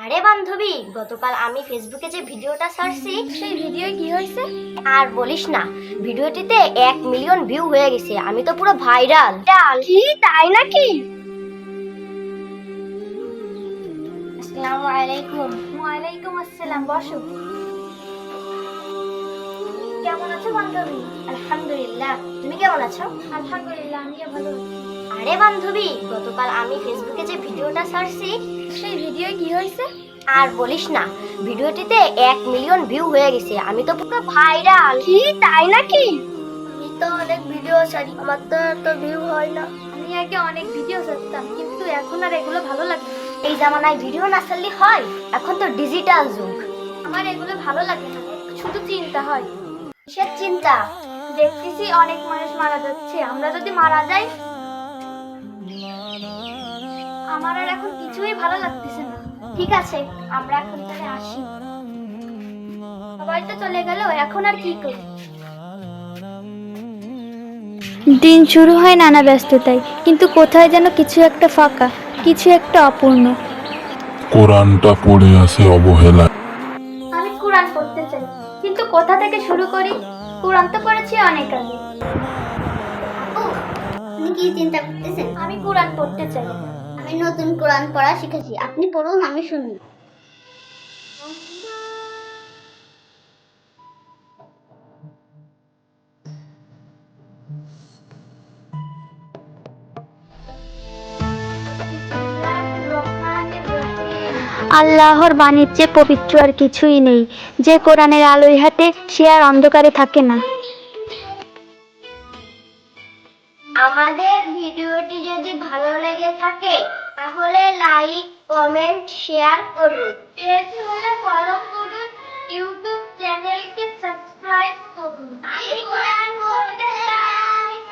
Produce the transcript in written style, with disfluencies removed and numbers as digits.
আরে বান্ধবী, গতকাল আমি ফেসবুকে যে ভিডিওটা ছাড়ছি সেই ভিডিও কি হয়েছে? আর বলিস না, ভিডিওটিতে 1 মিলিয়ন ভিউ হয়ে গেছে। আমি তো পুরো ভাইরাল। কি তাই নাকি? আসসালামু আলাইকুম। ওয়ালাইকুম আসসালাম, বসো। কেমন আছো বান্ধবী? আলহামদুলিল্লাহ, তুমি কেমন আছো? আলহামদুলিল্লাহ, আমিও ভালো আছি। আরে বান্ধবী, গতকাল আমি ফেসবুকে যে ভিডিওটা ছাড়ছি সেই ভিডিও কি হয়েছে? আর বলিস না, ভিডিওটিতে 1 মিলিয়ন ভিউ হয়ে গেছে। আমি তো পুরো ভাইরাল। কি তাই নাকি? আমি তো অনেক ভিডিও ছাড়ি, আমার তো এত ভিউ হয় না। আমি আগে অনেক ভিডিও ছাড়তাম, কিন্তু এখন আর এগুলো ভালো লাগে না। এই জামানায় ভিডিও না ছাড়লে হয়? এখন তো ডিজিটাল যুগ। আমার এগুলো ভালো লাগে না, শুধু চিন্তা হয়। কিসের চিন্তা? দেখতেছি অনেক মানুষ মারা যাচ্ছে, আমরা যদি মারা যাই। আমার আর এখন কিছুই ভালো লাগতেছে না। ঠিক আছে, আমরা এখন তাহলে আসি। সবাই তো চলে গেল, এখন আর কি করি? দিন শুরু হয় নানা ব্যস্ততায়, কিন্তু কোথায় যেন কিছু একটা ফাঁকা, কিছু একটা অপূর্ণ। কোরআনটা পড়ে আছে অবহেলায়। আমি কোরআন পড়তে চাই, কিন্তু কোথা থেকে শুরু করি? কোরআন তো পড়েছি অনেক আগে। আপু, আপনি কি চিন্তা করতেছেন? আমি কোরআন পড়তে চাই। আমি নতুন কোরআন পড়া শিখেছি, আপনি পড়ুন, আমি শুনি। আল্লাহর বাণীর চেয়ে পবিত্র আর কিছুই নেই। যে কোরআনের আলোয় হাঁটে সে আর অন্ধকারে থাকে না। আমাদের ভিডিওটি যদি ভালো লেগে থাকে তাহলে লাইক, কমেন্ট, শেয়ার করুন।